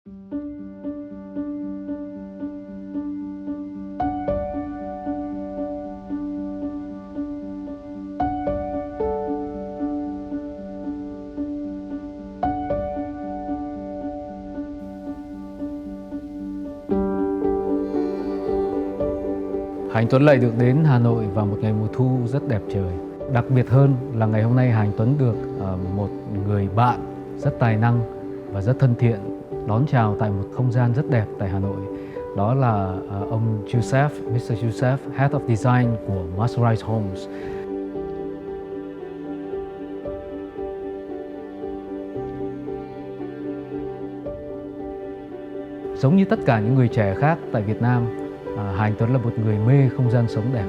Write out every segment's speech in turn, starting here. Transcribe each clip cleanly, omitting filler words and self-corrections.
Anh Tuấn lại được đến Hà Nội vào một ngày mùa thu rất đẹp trời. Đặc biệt hơn là ngày hôm nay Anh Tuấn được một người bạn rất tài năng và rất thân thiện đón chào tại một không gian rất đẹp tại Hà Nội. Đó là ông Joseph, Mr. Joseph, Head of Design của Masterise Homes. Giống như tất cả những người trẻ khác tại Việt Nam, Anh Tuấn là một người mê không gian sống đẹp.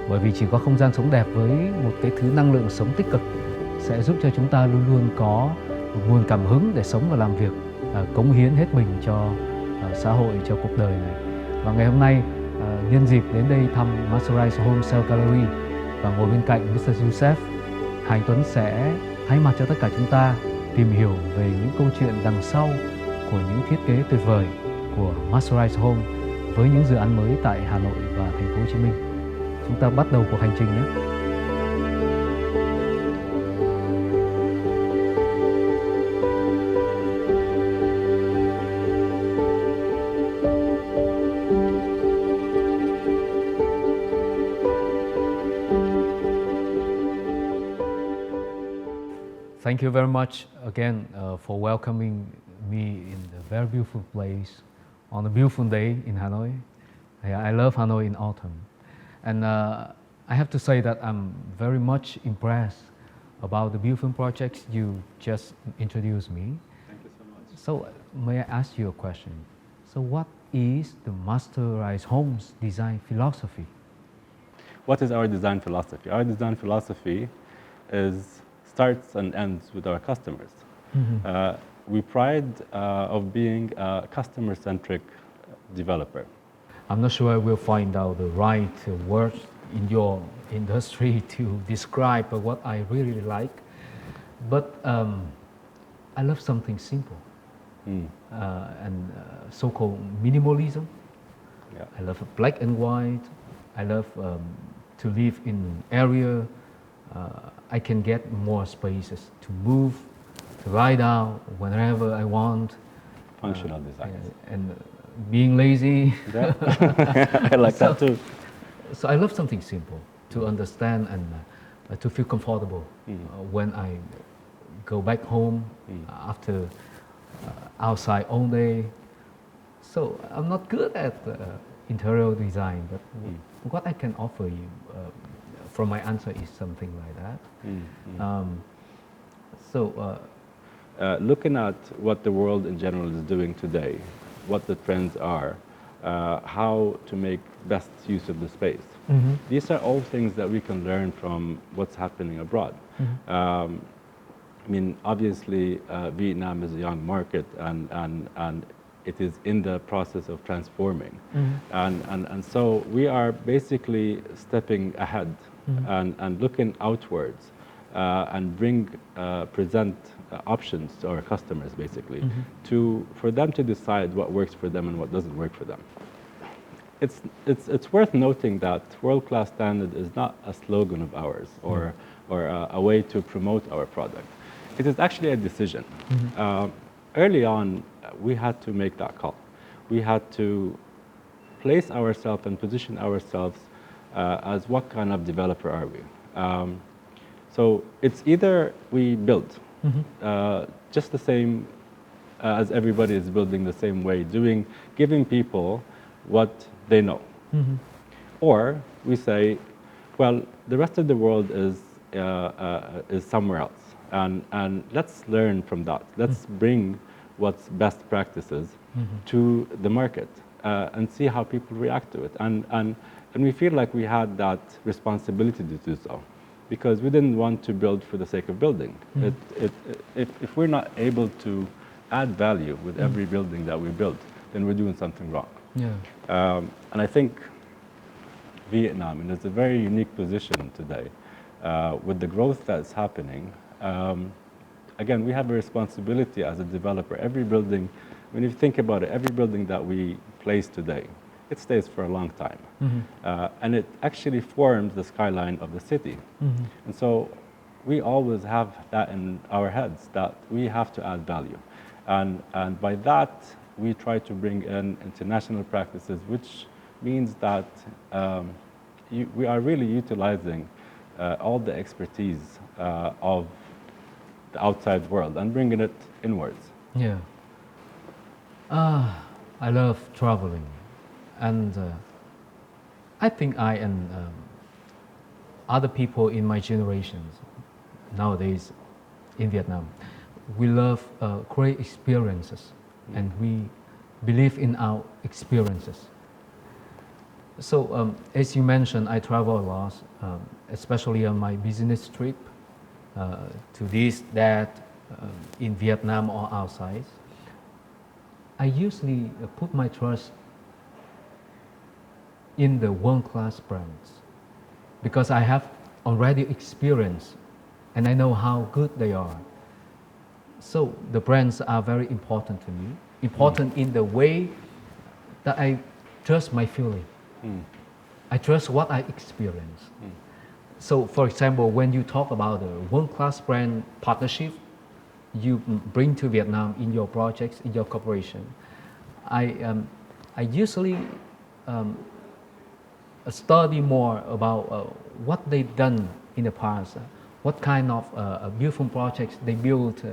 Bởi vì chỉ có không gian sống đẹp với một cái thứ năng lượng sống tích cực sẽ giúp cho chúng ta luôn luôn có một nguồn cảm hứng để sống và làm việc, cống hiến hết mình cho xã hội, cho cuộc đời này. Và ngày hôm nay, nhân dịp đến đây thăm Masterise Home Cell Gallery và ngồi bên cạnh Mr. Joseph, Anh Tuấn sẽ thay mặt cho tất cả chúng ta tìm hiểu về những câu chuyện đằng sau của những thiết kế tuyệt vời của Masterise Home với những dự án mới tại Hà Nội và thành phố Hồ Chí Minh. Chúng ta bắt đầu cuộc hành trình nhé. Thank you very much again for welcoming me in the very beautiful place on a beautiful day in Hanoi. Yeah, I love Hanoi in autumn. And I have to say that I'm very much impressed about the beautiful projects you just introduced me. Thank you so much. So may I ask you a question? So what is the Masterise Homes design philosophy? What is our design philosophy? Our design philosophy starts and ends with our customers. Mm-hmm. We pride of being a customer-centric developer. I'm not sure I will find out the right word in your industry to describe what I really like, but I love something simple and so-called minimalism. Yeah. I love black and white. I love to live in an area I can get more spaces to move, to lie down whenever I want. Functional design. And being lazy. Yeah. I like that too. So I love something simple to understand and to feel comfortable when I go back home after outside all day. So I'm not good at interior design, but what I can offer you from my answer is something like that. Looking at what the world in general is doing today, what the trends are, how to make best use of the space. These are all things that we can learn from what's happening abroad. I mean, obviously, Vietnam is a young market, and it is in the process of transforming. And so we are basically stepping ahead and looking outwards and present options to our customers, basically, for them to decide what works for them and what doesn't work for them. It's worth noting that world-class standard is not a slogan of ours or a way to promote our product. It is actually a decision. Early on, we had to make that call. We had to place ourselves and position ourselves as what kind of developer are we? So it's either we build just the same as everybody is building the same way, giving people what they know. Or we say, well, the rest of the world is somewhere else, and let's learn from that. Let's bring what's best practices to the market and see how people react to it. And we feel like we had that responsibility to do so, because we didn't want to build for the sake of building. If we're not able to add value with every building that we build, then we're doing something wrong. Yeah. And I think Vietnam is a very unique position today with the growth that's happening. Again, we have a responsibility as a developer. Every building when you think about it, every building that we place today, it stays for a long time. And it actually forms the skyline of the city. And so we always have that in our heads, that we have to add value. And by that, we try to bring in international practices, which means that we are really utilizing all the expertise of the outside world and bringing it inwards. Yeah. I love traveling, and I think I and other people in my generations nowadays in Vietnam, we love great experiences, and we believe in our experiences. So, as you mentioned, I travel a lot, especially on my business trip to this, that, in Vietnam or outside. I usually put my trust in the world-class brands because I have already experienced and I know how good they are. So the brands are very important to me, important in the way that I trust my feeling. I trust what I experience. So, for example, when you talk about a world-class brand partnership you bring to Vietnam in your projects, in your corporation, I usually study more about what they've done in the past, what kind of beautiful projects they built,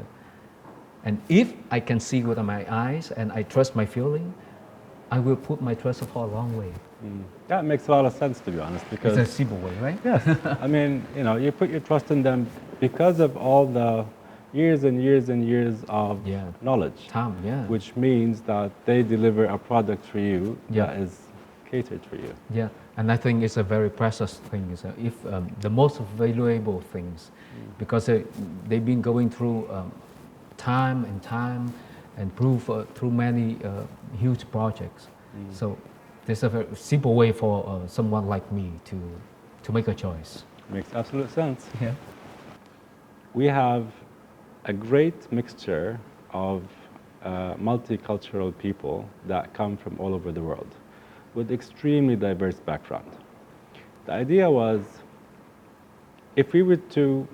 and if I can see with my eyes and I trust my feeling, I will put my trust for a long way. That makes a lot of sense, to be honest, because It's a simple way, right? yes, I mean, you know, you put your trust in them because of all the years and years and years of knowledge, Time, which means that they deliver a product for you Yeah. that is catered for you. Yeah, and I think it's a very precious thing. So if the most valuable things, because they've been going through time and through many huge projects. So there's a very simple way for someone like me to make a choice. Makes absolute sense. Yeah. We have a great mixture of multicultural people that come from all over the world with extremely diverse background. The idea was, if we were to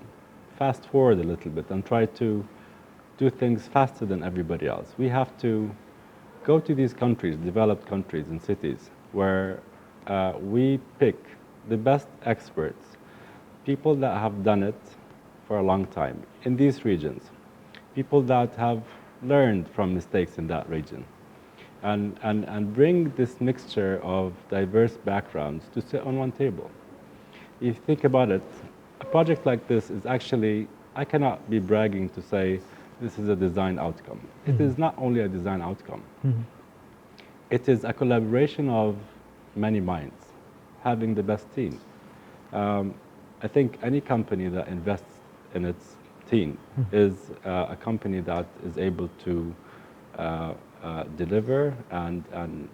fast forward a little bit and try to do things faster than everybody else, we have to go to these countries, developed countries and cities, where we pick the best experts, people that have done it for a long time in these regions, people that have learned from mistakes in that region, and bring this mixture of diverse backgrounds to sit on one table. If you think about it, a project like this is actually, I cannot be bragging to say this is a design outcome. It is not only a design outcome. It is a collaboration of many minds, having the best team. I think any company that invests in its team is a company that is able to deliver and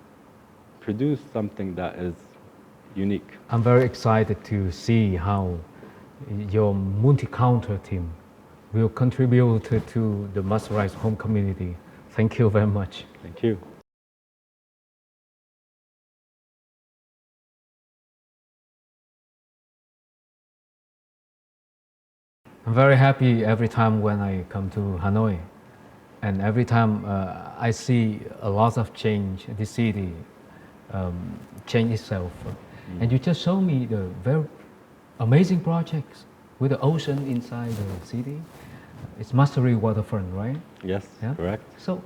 produce something that is unique. I'm very excited to see how your multi-counter team will contribute to the Masterise home community. Thank you very much. Thank you. I'm very happy every time when I come to Hanoi, and every time I see a lot of change, the city change itself. And you just show me the very amazing projects with the ocean inside the city. It's Masterise waterfront, right? Yes, correct. So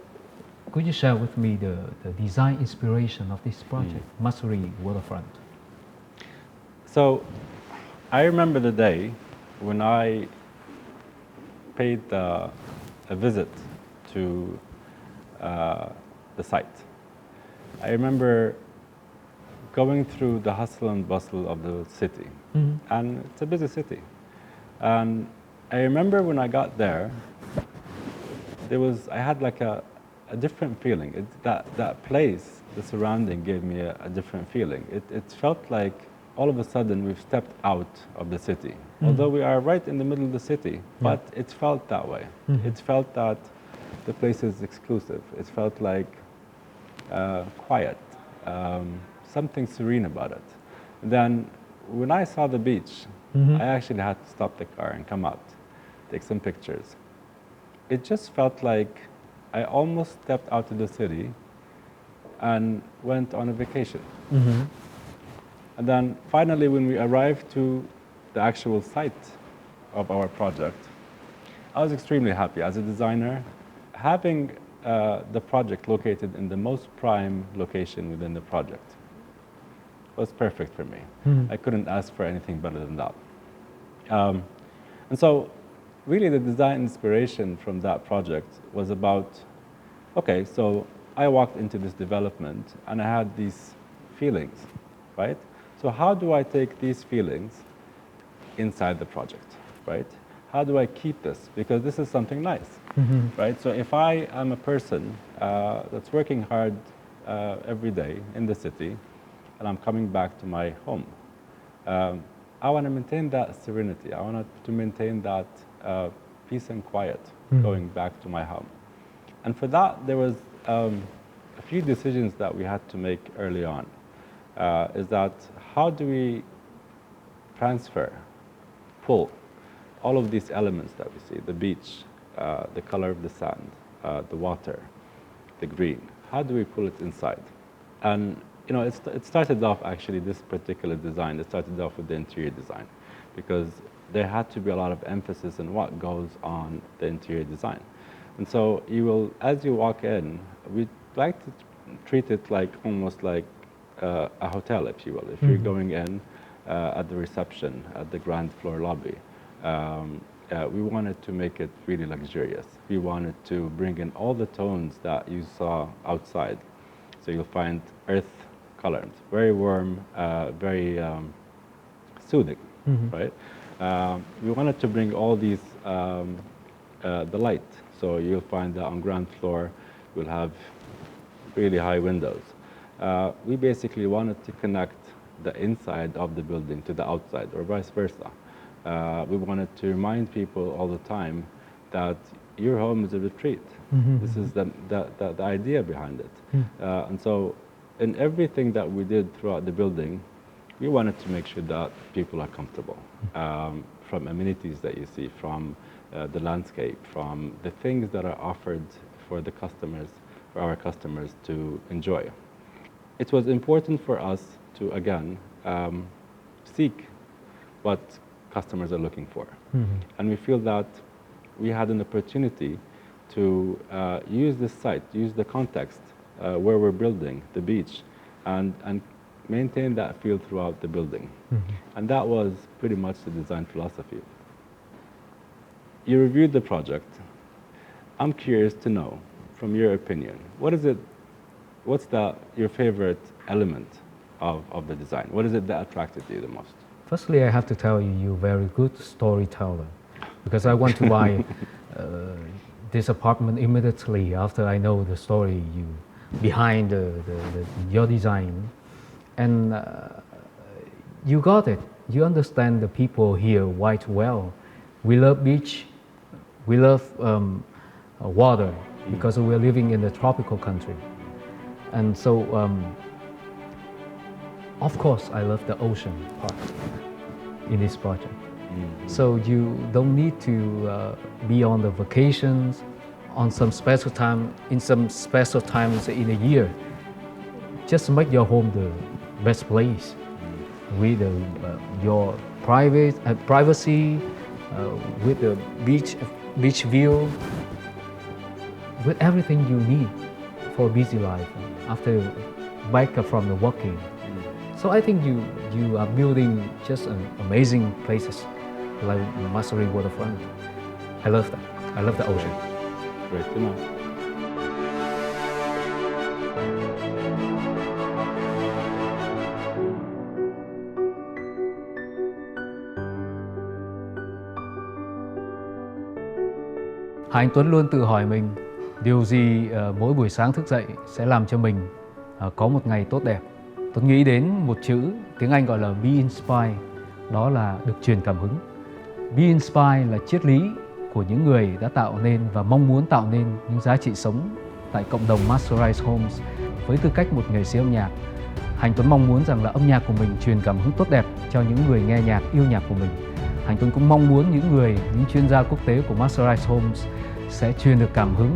could you share with me the design inspiration of this project, Masterise waterfront? So I remember the day when I paid a visit to the site. I remember going through the hustle and bustle of the city, and it's a busy city. And I remember when I got there, I had like a different feeling. That place, the surrounding gave me a different feeling. It felt like all of a sudden we've stepped out of the city. Although we are right in the middle of the city, but it felt that way. It felt that the place is exclusive. It felt like quiet, something serene about it. And then when I saw the beach, I actually had to stop the car and come out, take some pictures. It just felt like I almost stepped out of the city and went on a vacation. And then finally, when we arrived to the actual site of our project, I was extremely happy. As a designer, having the project located in the most prime location within the project was perfect for me. I couldn't ask for anything better than that. And so really the design inspiration from that project was about, okay, so I walked into this development and I had these feelings, right? So how do I take these feelings inside the project, right? How do I keep this? Because this is something nice, right? So if I am a person that's working hard every day in the city and I'm coming back to my home, I want to maintain that serenity. I want to maintain that peace and quiet going back to my home. And for that, there was a few decisions that we had to make early on. Is that how do we transfer, pull all of these elements that we see, the beach, the color of the sand, the water, the green, how do we pull it inside? And you know, it started off actually, this particular design, it started off with the interior design because there had to be a lot of emphasis on what goes on the interior design. And so you will, as you walk in, we like to treat it like almost like a hotel, if you will. If you're going in at the reception, at the ground floor lobby, we wanted to make it really luxurious. We wanted to bring in all the tones that you saw outside. So you'll find earth colors, very warm, very soothing, right? We wanted to bring all these, the light. So you'll find that on ground floor, we'll have really high windows. We basically wanted to connect the inside of the building to the outside, or vice versa. We wanted to remind people all the time that your home is a retreat. This is the idea behind it. And so in everything that we did throughout the building, we wanted to make sure that people are comfortable. From amenities that you see, from the landscape, from the things that are offered for the customers, for our customers to enjoy. It was important for us to, again, seek what customers are looking for. And we feel that we had an opportunity to use this site, use the context where we're building, the beach, and maintain that feel throughout the building. And that was pretty much the design philosophy. You reviewed the project. I'm curious to know, from your opinion, what's your favorite element of the design? What is it that attracted you the most? Firstly, I have to tell you, you're a very good storyteller, because I want to buy this apartment immediately after I know the story behind your design. And you got it. You understand the people here quite well. We love beach. We love water because we're living in a tropical country. And so, of course, I love the ocean part in this project. So you don't need to be on the vacations on some special time, in some special times in a year. Just make your home the best place with your privacy, with the beach view, with everything you need for a busy life after back from the working. So I think you are building just amazing places like Masterise waterfront. I love that. I love the ocean. Great to know. Anh Tuấn luôn tự hỏi mình điều gì mỗi buổi sáng thức dậy sẽ làm cho mình có một ngày tốt đẹp. Tuấn nghĩ đến một chữ tiếng Anh gọi là be inspired, đó là được truyền cảm hứng. Be inspired là triết lý của những người đã tạo nên và mong muốn tạo nên những giá trị sống tại cộng đồng Masterise Homes. Với tư cách một nghệ sĩ âm nhạc, Hành Tuấn mong muốn rằng là âm nhạc của mình truyền cảm hứng tốt đẹp cho những người nghe nhạc, yêu nhạc của mình. Hành Tuấn cũng mong muốn những chuyên gia quốc tế của Masterise Homes sẽ truyền được cảm hứng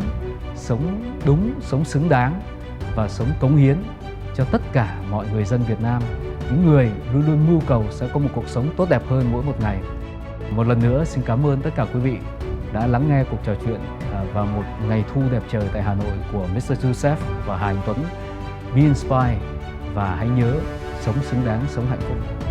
sống đúng, sống xứng đáng và sống cống hiến cho tất cả mọi người dân Việt Nam, những người luôn luôn mưu cầu sẽ có một cuộc sống tốt đẹp hơn mỗi một ngày. Một lần nữa xin cảm ơn tất cả quý vị đã lắng nghe cuộc trò chuyện vào một ngày thu đẹp trời tại Hà Nội của Mr. Joseph và Hành Tuấn. Be inspired và hãy nhớ sống xứng đáng, sống hạnh phúc.